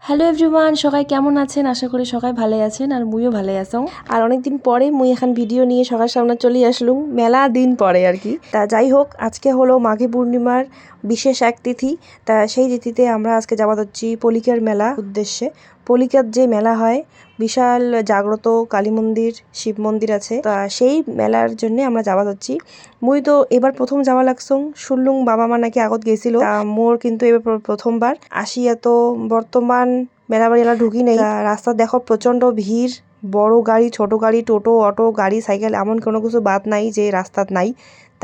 Hello everyone, সবাই কেমন আছেন? আশা করি সবাই ভালো আছেন আর মুইও ভালো আছো। আর অনেকদিন পরে মুই এখন ভিডিও নিয়ে সবার সামনে চলে আসলুম, মেলা দিন পরে আর কি। তা যাই হোক, আজকে হলো মাঘী পূর্ণিমার বিশেষ এক তিথি। তা সেই তিথিতে আমরা আজকে যাওয়া হচ্ছি পলিকার মেলা উদ্দেশ্যে। পলিকার যে মেলা হয়, বিশাল জাগ্রত কালী মন্দির, শিব মন্দির আছে, তা সেই মেলার জন্য আমরা যাওয়া হচ্ছি। মুই তো এবার প্রথম যাওয়া লাগছং, শুনলুম বাবা মা নাকি আগত গেছিল, মোর কিন্তু এবার প্রথমবার আসি। এত বর্তমান মেলা বাড়ি এলা ঢুকি নেই। রাস্তা দেখো প্রচন্ড ভিড়, বড় গাড়ি, ছোট গাড়ি, টোটো, অটো, গাড়ি, সাইকেল, এমন কোনো কিছু বাদ নাই যে রাস্তাত নাই।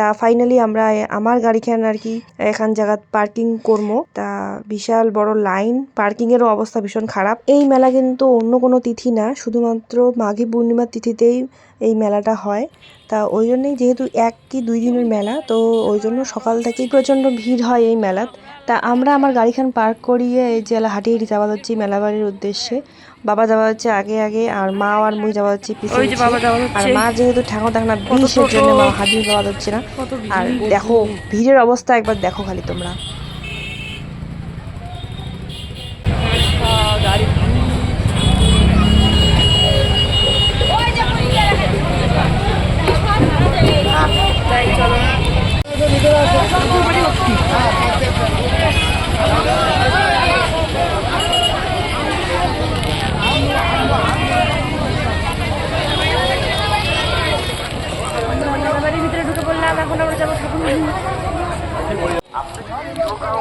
তা ফাইনালি আমরা আমার গাড়িখান আর কি এখান জায়গা পার্কিং করবো। তা বিশাল বড় লাইন, পার্কিং এরও অবস্থা ভীষণ খারাপ। এই মেলা কিন্তু অন্য কোনো তিথি না, শুধুমাত্র মাঘী পূর্ণিমার তিথিতেই এই মেলাটা হয়। তা ওই জন্যই, যেহেতু 1 কি 2 দিনের মেলা, তো ওই জন্য সকাল থেকেই প্রচন্ড ভিড় হয় এই মেলাত। তা আমরা আমার গাড়িখান পার্ক করিয়ে এই যে হাঁটি হাঁটি যাওয়া হচ্ছে মেলা বাড়ির উদ্দেশ্যে। বাবা যাওয়া হচ্ছে আগে আগে, আর মা আর মুই যাওয়া হচ্ছে পিছনে। আর মা যেহেতু ঠাকুর দেখ না বিষের জন্য মা হাঁটি যাওয়া হচ্ছে না। আর দেখো ভিড়ের অবস্থা একবার দেখো খালি তোমরা।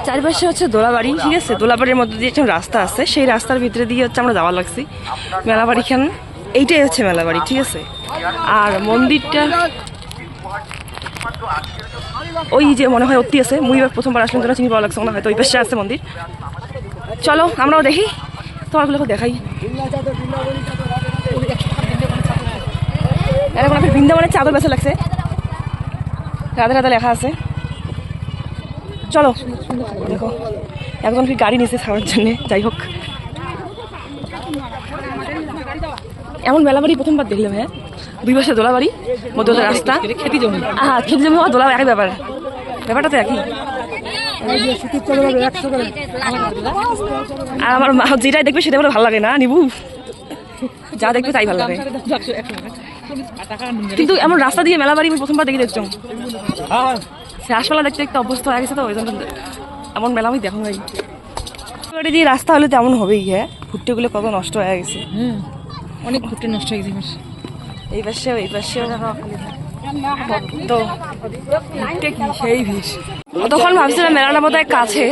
চারপাশে হচ্ছে দোলাবাড়ি, ঠিক আছে। দোলাবাড়ির মধ্যে দিয়ে একটা রাস্তা আছে, সেই রাস্তার ভিতরে দিয়ে হচ্ছে আমরা যাওয়া লাগছি মেলাবাড়িখান। এইটাই হচ্ছে মেলাবাড়ি, ঠিক আছে। আর মন্দিরটা ওই যে মনে হয় অতি আছে, মুই প্রথমবার আসলাম জন্য চিনি পাওয়া লাগছে না, হয়তো ওই পাশে আছে মন্দির। চলো আমরাও দেখি, তোমারগুলোকে দেখাই। এখন আপনার বৃন্দাবনের চাদর বেচা লাগছে, রাধা রাধা লেখা আছে। চলো দেখো, একজন কি গাড়ি নিচে ছাড়ার জন্যে। যাই হোক, এমন মেলাবাড়ি প্রথমবার দেখলাম। হ্যাঁ, 2 পাশে দোলাবাড়ি, মধ্যে রাস্তা, খেতি জমি। খেতি জমি হওয়া দোলা একই ব্যাপার, ব্যাপারটা তো একই। আর আমার মা যেটাই দেখবে সেটা বলে ভালো লাগে না, নিবু যা দেখবে তাই ভালো লাগে। কিন্তু এমন রাস্তা দিয়ে মেলাবাড়ি আমি প্রথমবার দেখি দেখছ, রাসপালা দেখতে দেখতে অভ্যস্ত হয়ে গেছে, তো ওই জন্য এমন মেলা আমি দেখো ভাই। যে রাস্তা হলে তেমন হবেই। হ্যাঁ, ভুট্টেগুলো কত নষ্ট হয়ে গেছে, অনেক ভুট্টে নষ্ট হয়ে গেছে। এই পাশেও এই পাশেও তো সেই ভিড়। তখন ভাবছিলাম মেলাটা বোধহয় কাছে,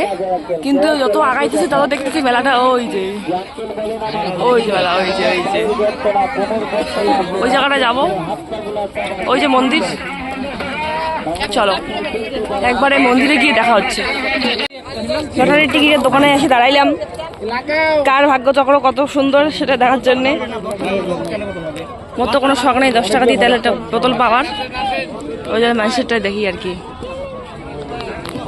কিন্তু যত আগাইতেছি তত দেখতেছি মেলাটা ওই যে মেলা, ওই যে ওই জায়গাটা যাবো, ওই যে মন্দির। চলো একবারে মন্দিরে গিয়ে দেখা হচ্ছে। লটারির টিকিটের দোকানে এসে দাঁড়াইলাম, কার ভাগ্য চক্র কত সুন্দর সেটা দেখার জন্যে। মতো কোনো শখ নেই 10 টাকা দিয়ে তাহলে একটা বোতল পাওয়ার, ওই জন্য মানুষেরটাই দেখি আর কি।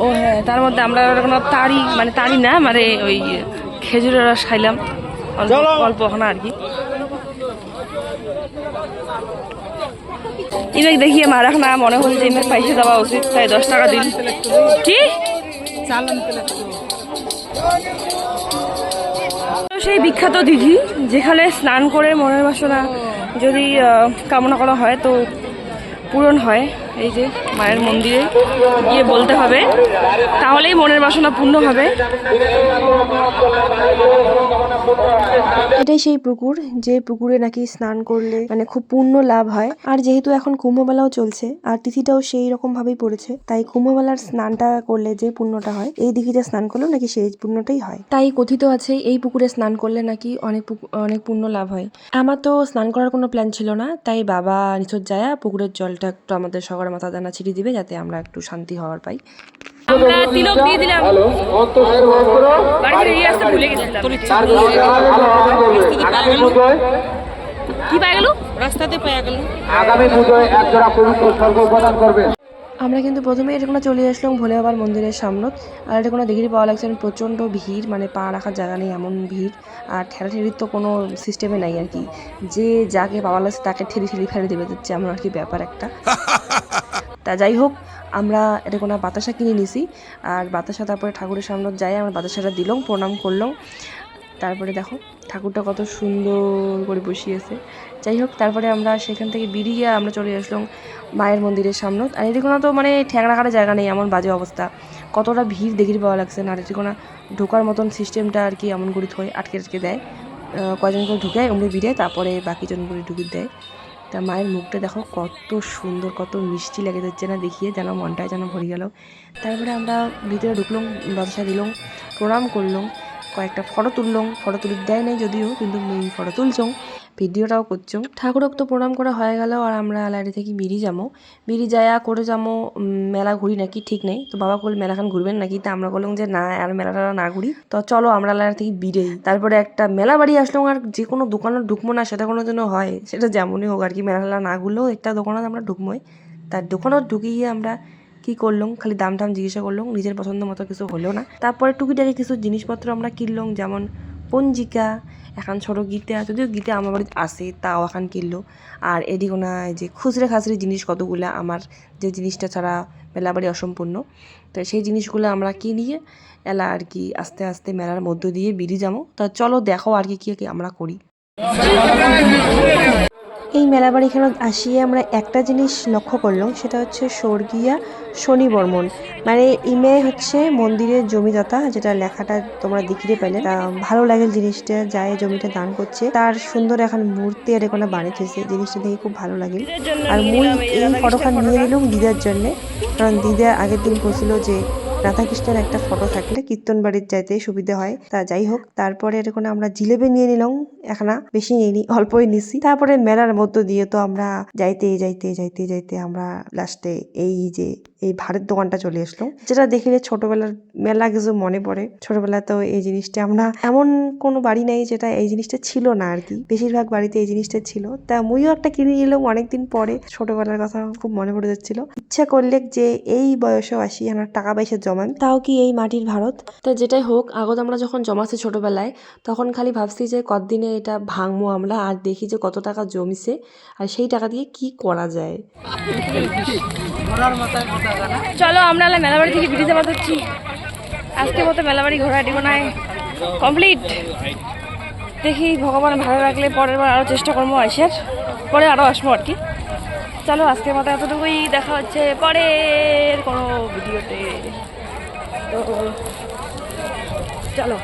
ও হ্যাঁ, তার মধ্যে আমরা কোনো তাড়ি, মানে তাড়ি না, মানে ওই খেজুরের রস খাইলাম অল্প ওখানে আর কি। ইমেক দেখিয়ে মারাক না, মনে হল যে ইমেক পয়সা দেওয়া উচিত, তাই 10 টাকা দিন। কি সেই বিখ্যাত দিঘি, যেখানে স্নান করে মনের বাসনা যদি কামনা করা হয় তো পূরণ হয়। এই যে মায়ের মন্দিরে গিয়ে বলতে হবে, তাহলেই মনের বাসনা পূর্ণ হবে। এটাই সেই পুকুর, যে পুকুরে নাকি স্নান করলে মানে খুব পুণ্য লাভ হয়। আর যেহেতু এখন কুম্ভমেলাও চলছে আর তিথিটাও সেই রকম ভাবেই পড়েছে, তাই কুম্ভমেলার স্নানটা করলে যে পুণ্যটা হয়, এই দিঘিতে স্নান করলেও নাকি সেই পুণ্যটাই হয়। তাই কথিত আছে এই পুকুরে স্নান করলে নাকি অনেক পুণ্য লাভ হয়। আমার তো স্নান করার কোনো প্ল্যান ছিল না, তাই বাবা নিচত যায় পুকুরের জলটা একটু আমাদের সবার মাথা দানা ছিটিয়ে দিবে, যাতে আমরা একটু শান্তি হওয়ার পাই। আমরা তিলক দিয়ে দিলাম, বাড়ি ফিরে আসতে ভুলে গেছিলাম। কি পাই গেল, রাস্তাতে পাই গেল। আগামী পূজোয় এক জোড়া পবিত্র স্বর্গ প্রদান করবে। আমরা কিন্তু প্রথমে এরকম চলে আসলাম ভোলে বাবার মন্দিরের সামনে। আর এটা কোনো দেখি পাওয়া লাগছে প্রচণ্ড ভিড়, মানে পা রাখার জায়গা নেই এমন ভিড়। আর ঠেলাঠেলির তো কোনো সিস্টেমে নাই আর কি, যে যাকে পাওয়া লাগছে তাকে ঠেলি ফেলে দেবে দিচ্ছে এমন আর কি ব্যাপার একটা। তা যাই হোক, আমরা এটা কোনো বাতাসা কিনে নিছি, আর বাতাসা তারপরে ঠাকুরের সামনে যাই আমরা বাতাসাটা দিলাম, প্রণাম করলাম। তারপরে দেখো ঠাকুরটা কত সুন্দর করে বসিয়েছে। যাই হোক, তারপরে আমরা সেখান থেকে বেরিয়ে আমরা চলে আসলাম মায়ের মন্দিরের সামনে। আর এদিকে তো মানে ঠ্যাংরা কাটার জায়গা নেই, এমন বাজে অবস্থা, কতটা ভিড় দেখির পাওয়া লাগছে না। আর এদিকে ঢোকার মতন সিস্টেমটা আর কি এমন করে থয়, আটকে আটকে দেয়, কয়জন করে ঢুকে অমনি ভিড়ে, তারপরে বাকিজন করে ঢুকে দেয়। তা মায়ের মুখটা দেখো কত সুন্দর, কত মিষ্টি লেগে যাচ্ছে না দেখিয়ে, যেন মনটায় যেন ভরে গেল। তারপরে আমরা ভিতরে ঢুকলাম, দরজা দিলাম, প্রণাম করলাম, কয়েকটা ফটো তুললাম। ফটো তুলে দেয় নাই যদিও, কিন্তু ফটো তুলছং, ভিডিওটাও করছং। ঠাকুরক তো প্রণাম করা হয়ে গেল, আর আমরা লাইড়ি থেকে বেরিয়ে যাবো। বেরিয়ে যায়া করে যাবো মেলা ঘুরি নাকি ঠিক নেই। তো বাবা বলে মেলাখান ঘুরবেন নাকি, তা আমরা বললাম যে না, আর মেলাটা না ঘুরি, তো চলো আমরা লাইড়ি থেকে বেরিয়ে। তারপরে একটা মেলা বাড়ি আসলাম, আর যে কোনো দোকানে ঢুকবো না সেটা কোনো জন্য হয়, সেটা যেমনই হোক আর কি, মেলা না ঘুরলেও একটা দোকানে আমরা ঢুকবোই। তার দোকানে ঢুকিয়ে আমরা কি করলাম, খালি দাম টাম জিজ্ঞাসা করলাম, নিজের পছন্দ মতো কিছু হলো না। তারপরে টুকিটাকি কিছু জিনিসপত্র আমরা কিনলাম, যেমন পঞ্জিকা, এখন ছোটো গীতা, যদিও গীতা আমার বাড়িতে আসে তাও এখন কিনলো। আর এদিকে না যে খুচরে খাচরে জিনিস কতগুলো, আমার যে জিনিসটা ছাড়া মেলা বাড়ি অসম্পূর্ণ, তো সেই জিনিসগুলো আমরা কিনিয়ে এলা আর কি আস্তে আস্তে মেলার মধ্য দিয়ে বেরিয়ে যাবো। তা চলো দেখো আর কি কি আমরা করি। এই মেলা বাড়িখানে আসিয়ে আমরা একটা জিনিস লক্ষ্য করলাম, সেটা হচ্ছে স্বর্গীয়া শনি বর্মন, মানে ইমে হচ্ছে মন্দিরের জমিদাতা, যেটা লেখাটা তোমরা দেখিতে পেলে। তা ভালো লাগে জিনিসটা, যায় জমিটা দান করছে, তার সুন্দর এখন মূর্তি আর এখানে বানিয়েছে, জিনিসটা দেখে খুব ভালো লাগে। আর মুই এই ফটোখান নিয়ে নিলাম দিদার জন্যে, কারণ দিদা আগের দিন বলছিল যে রাধাকৃষ্ণের একটা ফটো থাকলে কীর্তন বাড়ির যাইতে সুবিধা হয়। তা যাই হোক, তারপরে এরকম আমরা জিলেবি নিয়ে নিলাম, এখানা বেশি নিইনি, অল্পই নিছি। তারপরে মেলার মধ্য দিয়ে তো আমরা যাইতে যাইতে যাইতে যাইতে আমরা লাস্টে এই ভাড়ের দোকানটা চলে আসলো, যেটা দেখলে ছোটবেলার মেলা কিছু মনে পড়ে। ছোটবেলা তো এই জিনিসটা আমরা, এমন কোনো বাড়ি নাই যেটা এই জিনিসটা ছিল না আর কি, বেশিরভাগ বাড়িতে এই জিনিসটা ছিল। তা মুইও একটা কিনে নিলাম অনেকদিন পরে, ছোটবেলার কথা খুব মনে পড়ে যাচ্ছিল। ইচ্ছা করলে যে এই বয়সেও আসি আমরা টাকা পয়সা জমান, তাও কি এই মাটির ভারত। তা যেটাই হোক, আগত আমরা যখন জমাছি ছোটবেলায়, তখন খালি ভাবছি যে কতদিনে এটা ভাঙবো আমরা, আর দেখি যে কত টাকা জমিছে, আর সেই টাকা দিয়ে কি করা যায়। চলো আমরা মেলাবাড়ি থেকে বেরিয়ে যাওয়া হচ্ছি। আজকে মতো মেলাবাড়ি ঘোরা ডিগোনায় কমপ্লিট। দেখি ভগবান ভালো রাখলে পরের বার আরও চেষ্টা করবো আসার, পরে আরও আসবো আর কি। চলো আজকের মতো এতটুকুই, দেখা হচ্ছে পরের কোনো ভিডিওতে। তো চলো।